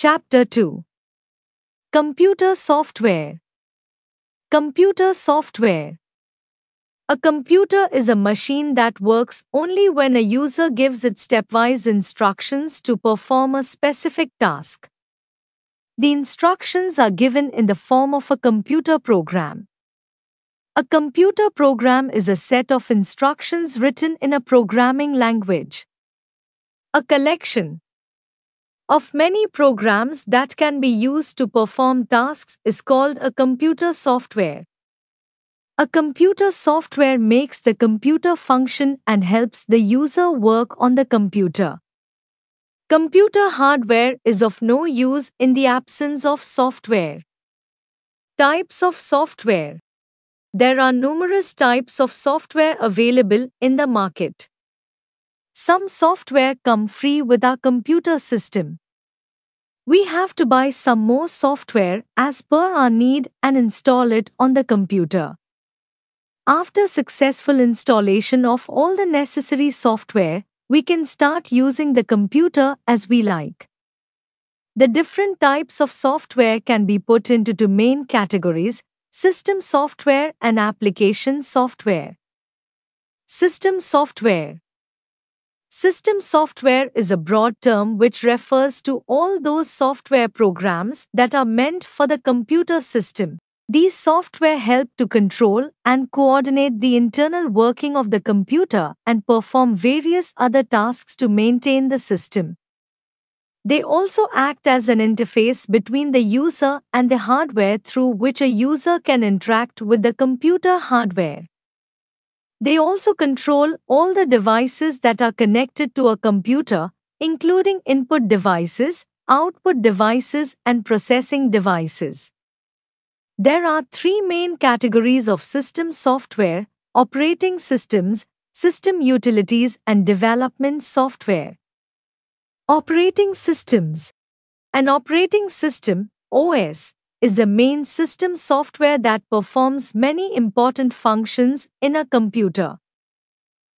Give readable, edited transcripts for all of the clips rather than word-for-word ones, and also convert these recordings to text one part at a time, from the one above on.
Chapter 2. Computer Software. Computer Software. A computer is a machine that works only when a user gives it stepwise instructions to perform a specific task. The instructions are given in the form of a computer program. A computer program is a set of instructions written in a programming language. A collection of many programs that can be used to perform tasks is called a computer software. A computer software makes the computer function and helps the user work on the computer. Computer hardware is of no use in the absence of software. Types of software. There are numerous types of software available in the market. Some software come free with our computer system. We have to buy some more software as per our need and install it on the computer. After successful installation of all the necessary software, we can start using the computer as we like. The different types of software can be put into two main categories: system software and application software. System software. System software is a broad term which refers to all those software programs that are meant for the computer system. These software help to control and coordinate the internal working of the computer and perform various other tasks to maintain the system. They also act as an interface between the user and the hardware through which a user can interact with the computer hardware. They also control all the devices that are connected to a computer, including input devices, output devices, and processing devices. There are three main categories of system software: operating systems, system utilities, and development software. Operating systems. An operating system, OS, is the main system software that performs many important functions in a computer.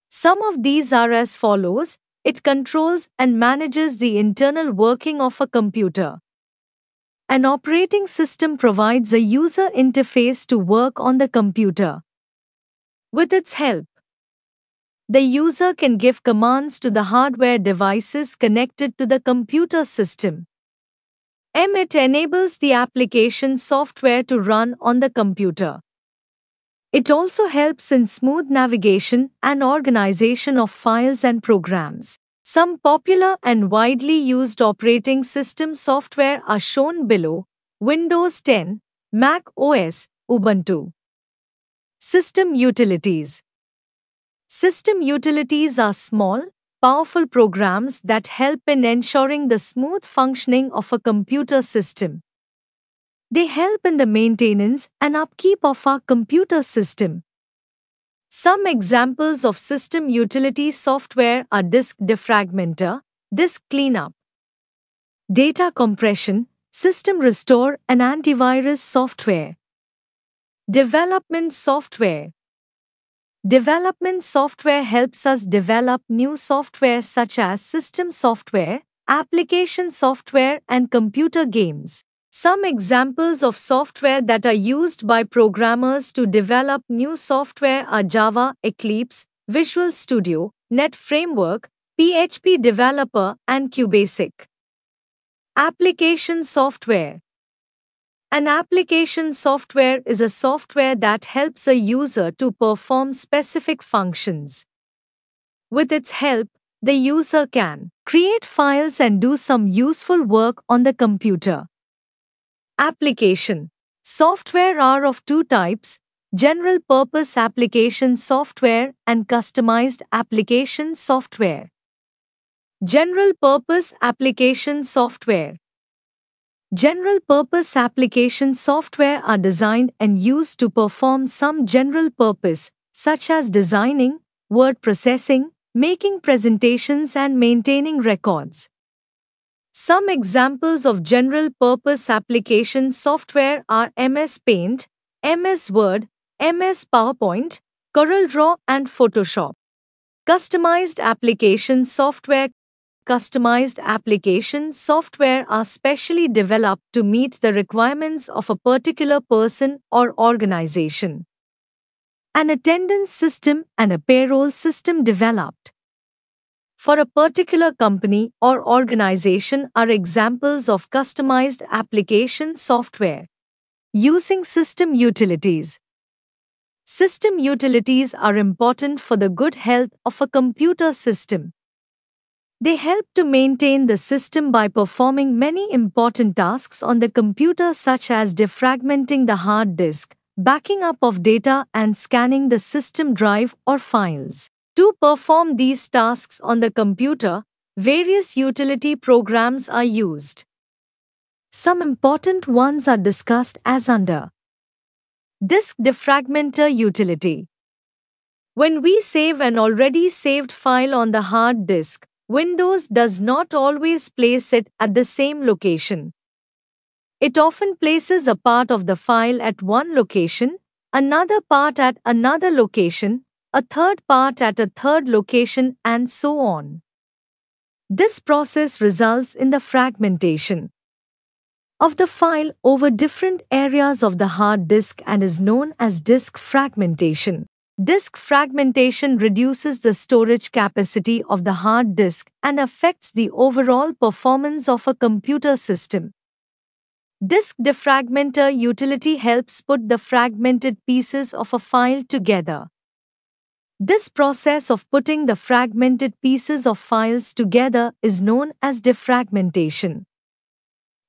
Some of these are as follows: it controls and manages the internal working of a computer. An operating system provides a user interface to work on the computer. With its help, the user can give commands to the hardware devices connected to the computer system. It enables the application software to run on the computer. It also helps in smooth navigation and organization of files and programs. Some popular and widely used operating system software are shown below: Windows 10, Mac OS, Ubuntu. System utilities. System utilities are small, powerful programs that help in ensuring the smooth functioning of a computer system. They help in the maintenance and upkeep of our computer system. Some examples of system utility software are disk defragmenter, disk cleanup, data compression, system restore, and antivirus software. Development software. Development software helps us develop new software such as system software, application software, and computer games. Some examples of software that are used by programmers to develop new software are Java, Eclipse, Visual Studio, Net Framework, PHP Developer, and QBasic. Application software. An application software is a software that helps a user to perform specific functions. With its help, the user can create files and do some useful work on the computer. Application software are of two types: general purpose application software and customized application software. General purpose application software. General purpose application software are designed and used to perform some general purpose, such as designing, word processing, making presentations, and maintaining records. Some examples of general-purpose application software are MS Paint, MS Word, MS PowerPoint, CorelDRAW, and Photoshop. Customized application software. customized application software are specially developed to meet the requirements of a particular person or organization. An attendance system and a payroll system developed for a particular company or organization are examples of customized application software. Using system utilities. System utilities are important for the good health of a computer system. They help to maintain the system by performing many important tasks on the computer, such as defragmenting the hard disk, backing up of data, and scanning the system drive or files. To perform these tasks on the computer, various utility programs are used. Some important ones are discussed as under. Disk defragmenter utility. When we save an already saved file on the hard disk, Windows does not always place it at the same location. It often places a part of the file at one location, another part at another location, a third part at a third location, and so on. This process results in the fragmentation of the file over different areas of the hard disk and is known as disk fragmentation. Disk fragmentation reduces the storage capacity of the hard disk and affects the overall performance of a computer system. Disk defragmenter utility helps put the fragmented pieces of a file together. This process of putting the fragmented pieces of files together is known as defragmentation.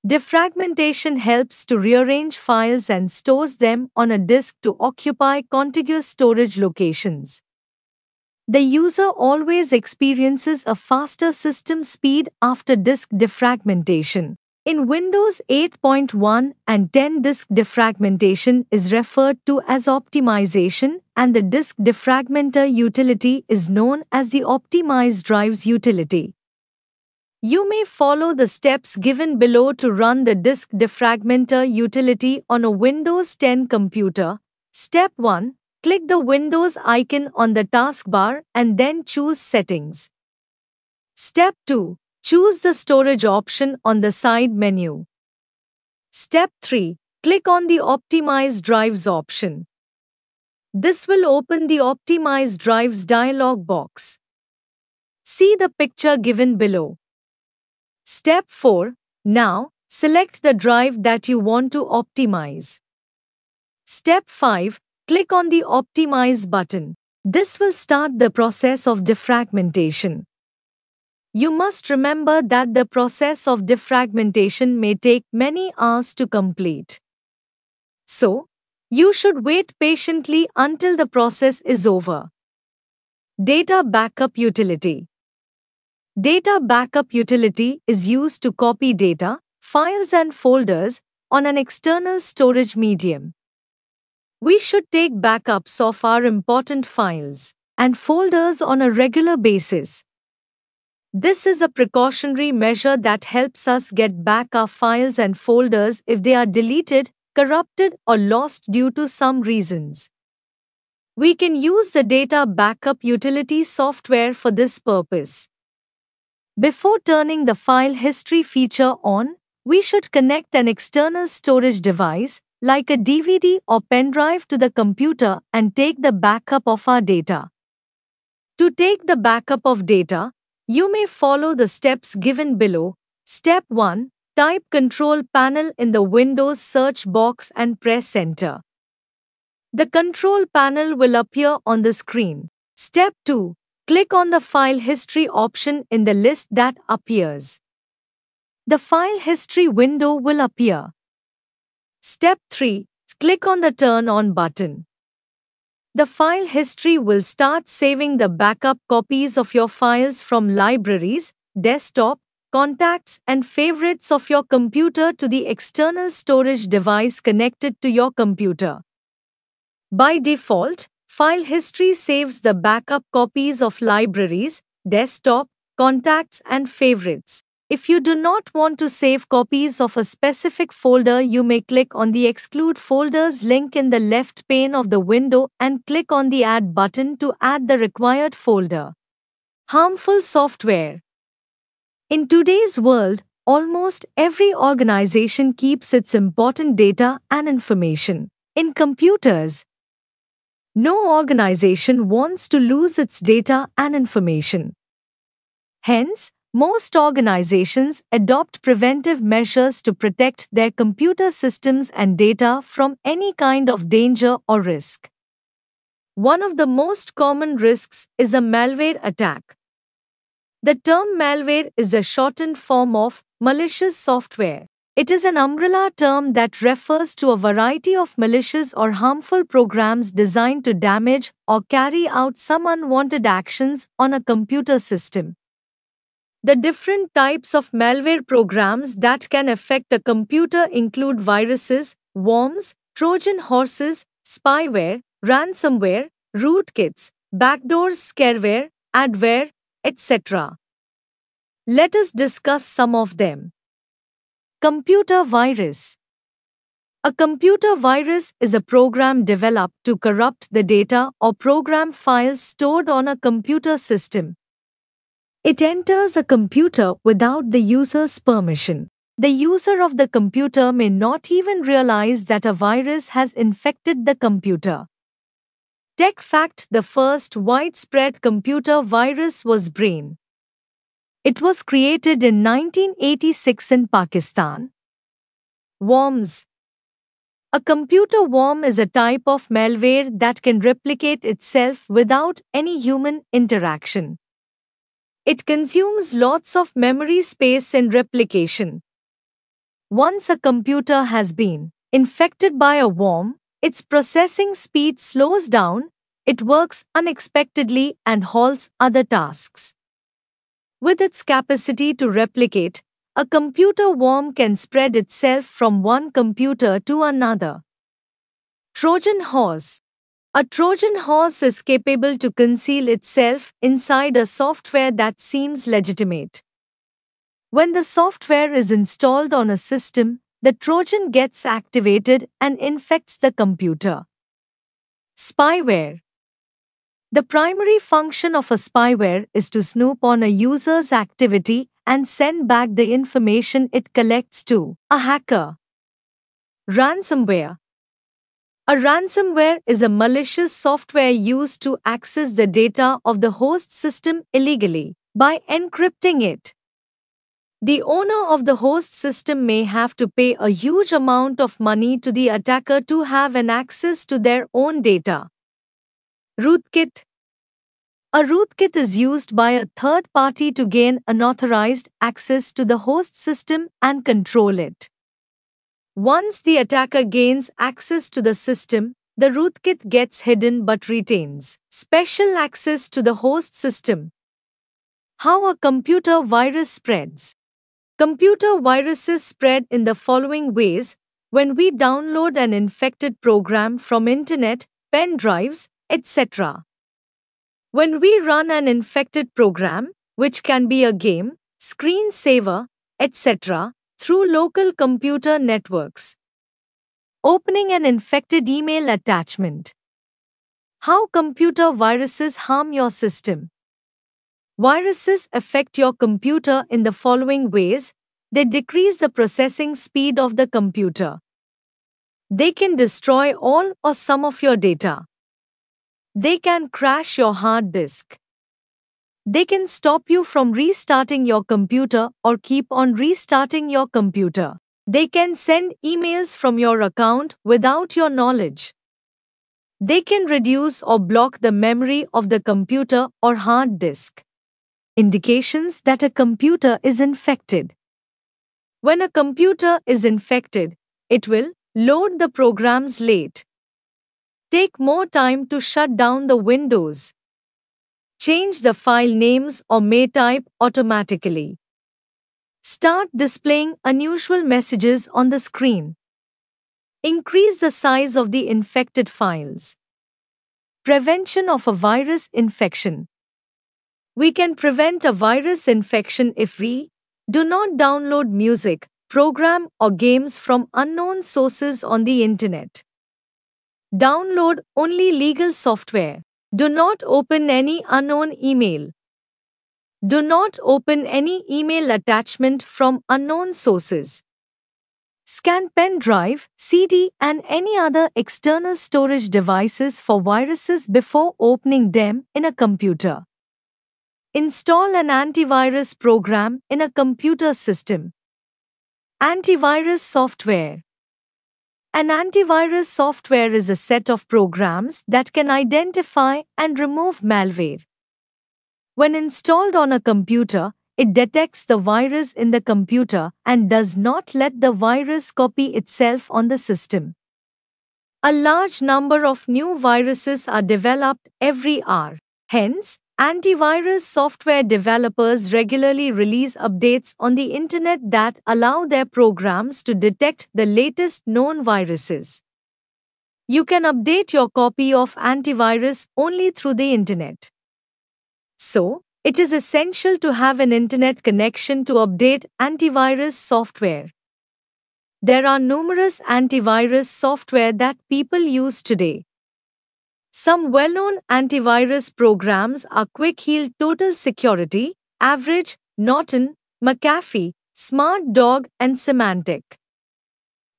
Defragmentation helps to rearrange files and stores them on a disk to occupy contiguous storage locations. The user always experiences a faster system speed after disk defragmentation. In Windows 8.1 and 10, disk defragmentation is referred to as optimization, and the disk defragmenter utility is known as the optimized drives utility. You may follow the steps given below to run the disk defragmenter utility on a Windows 10 computer. Step 1. Click the Windows icon on the taskbar and then choose Settings. Step 2. Choose the Storage option on the side menu. Step 3. Click on the Optimize Drives option. This will open the Optimize Drives dialog box. See the picture given below. Step 4. Now, select the drive that you want to optimize. Step 5. Click on the Optimize button. This will start the process of defragmentation. You must remember that the process of defragmentation may take many hours to complete. So, you should wait patiently until the process is over. Data Backup Utility. Data backup utility is used to copy data, files and folders on an external storage medium. We should take backups of our important files and folders on a regular basis. This is a precautionary measure that helps us get back our files and folders if they are deleted, corrupted, or lost due to some reasons. We can use the data backup utility software for this purpose. Before turning the file history feature on, we should connect an external storage device, like a DVD or pen drive, to the computer and take the backup of our data. To take the backup of data, you may follow the steps given below. Step 1. Type Control Panel in the Windows search box and press Enter. The Control Panel will appear on the screen. Step 2. Click on the File History option in the list that appears. The File History window will appear. Step 3. Click on the Turn On button. The file history will start saving the backup copies of your files from libraries, desktop, contacts, and favorites of your computer to the external storage device connected to your computer. By default, File History saves the backup copies of libraries, desktop, contacts, and favorites. If you do not want to save copies of a specific folder, you may click on the Exclude Folders link in the left pane of the window and click on the Add button to add the required folder. Harmful software. In today's world, almost every organization keeps its important data and information in computers. No organization wants to lose its data and information. Hence, most organizations adopt preventive measures to protect their computer systems and data from any kind of danger or risk. One of the most common risks is a malware attack. The term malware is a shortened form of malicious software. It is an umbrella term that refers to a variety of malicious or harmful programs designed to damage or carry out some unwanted actions on a computer system. The different types of malware programs that can affect a computer include viruses, worms, Trojan horses, spyware, ransomware, rootkits, backdoors, scareware, adware, etc. Let us discuss some of them. Computer virus. A computer virus is a program developed to corrupt the data or program files stored on a computer system. It enters a computer without the user's permission. The user of the computer may not even realize that a virus has infected the computer. Tech fact: the first widespread computer virus was Brain. It was created in 1986 in Pakistan. Worms. A computer worm is a type of malware that can replicate itself without any human interaction. It consumes lots of memory space in replication. Once a computer has been infected by a worm, its processing speed slows down, it works unexpectedly and halts other tasks. With its capacity to replicate, a computer worm can spread itself from one computer to another. Trojan horse. A Trojan horse is capable to conceal itself inside a software that seems legitimate. When the software is installed on a system, the Trojan gets activated and infects the computer. Spyware. The primary function of a spyware is to snoop on a user's activity and send back the information it collects to a hacker. Ransomware. A ransomware is a malicious software used to access the data of the host system illegally by encrypting it. The owner of the host system may have to pay a huge amount of money to the attacker to have an access to their own data. Rootkit. A rootkit is used by a third party to gain unauthorized access to the host system and control it. Once the attacker gains access to the system, the rootkit gets hidden but retains special access to the host system. How a computer virus spreads. Computer viruses spread in the following ways: when we download an infected program from internet, pen drives, etc. When we run an infected program, which can be a game, screensaver, etc., through local computer networks. Opening an infected email attachment. How computer viruses harm your system. Viruses affect your computer in the following ways: they decrease the processing speed of the computer. They can destroy all or some of your data. They can crash your hard disk. They can stop you from restarting your computer or keep on restarting your computer. They can send emails from your account without your knowledge. They can reduce or block the memory of the computer or hard disk. Indications that a computer is infected. When a computer is infected, it will load the programs late, take more time to shut down the windows, change the file names or may type automatically, start displaying unusual messages on the screen, increase the size of the infected files. Prevention of a virus infection. We can prevent a virus infection if we do not download music, program or games from unknown sources on the internet. Download only legal software. Do not open any unknown email. Do not open any email attachment from unknown sources. Scan pen drive, CD, and any other external storage devices for viruses before opening them in a computer. Install an antivirus program in a computer system. Antivirus software. An antivirus software is a set of programs that can identify and remove malware. When installed on a computer, it detects the virus in the computer and does not let the virus copy itself on the system. A large number of new viruses are developed every hour. Hence, antivirus software developers regularly release updates on the internet that allow their programs to detect the latest known viruses. You can update your copy of antivirus only through the internet. So, it is essential to have an internet connection to update antivirus software. There are numerous antivirus software that people use today. Some well-known antivirus programs are Quick Heal Total Security, Average, Norton, McAfee, Smart Dog, and Symantec.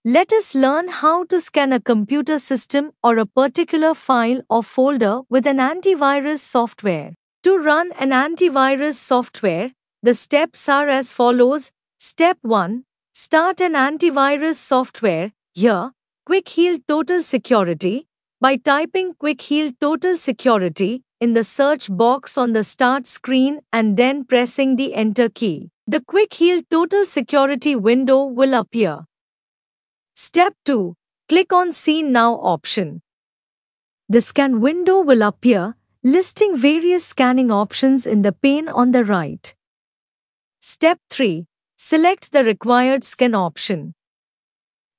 Let us learn how to scan a computer system or a particular file or folder with an antivirus software. To run an antivirus software, the steps are as follows. Step 1. Start an antivirus software. Here, Quick Heal Total Security. By typing Quick Heal Total Security in the search box on the start screen and then pressing the Enter key, the Quick Heal Total Security window will appear. Step 2. Click on See Now option. The scan window will appear, listing various scanning options in the pane on the right. Step 3. Select the required scan option.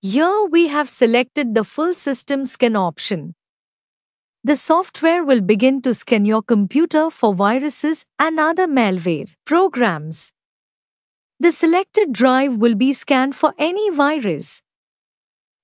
Here we have selected the full system scan option. The software will begin to scan your computer for viruses and other malware programs. The selected drive will be scanned for any virus.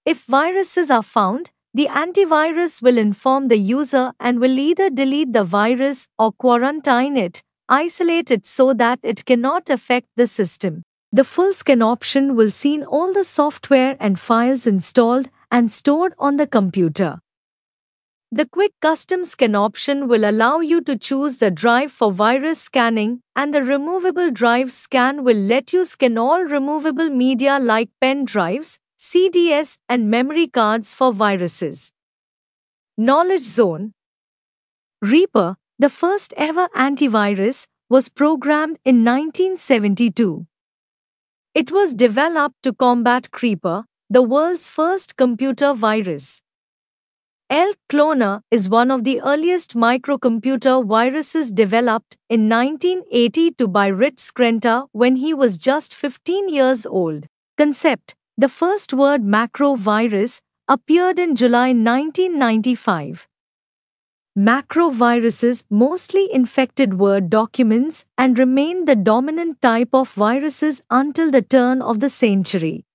If viruses are found, the antivirus will inform the user and will either delete the virus or quarantine it, isolate it so that it cannot affect the system. The full scan option will see all the software and files installed and stored on the computer. The Quick Custom Scan option will allow you to choose the drive for virus scanning, and the Removable Drive Scan will let you scan all removable media like pen drives, CDs, and memory cards for viruses. Knowledge Zone. Reaper, the first ever antivirus, was programmed in 1972. It was developed to combat Creeper, the world's first computer virus. Elk Cloner is one of the earliest microcomputer viruses developed in 1982 by Rich Skrenta when he was just 15 years old. Concept. The first word macro virus appeared in July 1995. Macro viruses mostly infected Word documents and remained the dominant type of viruses until the turn of the century.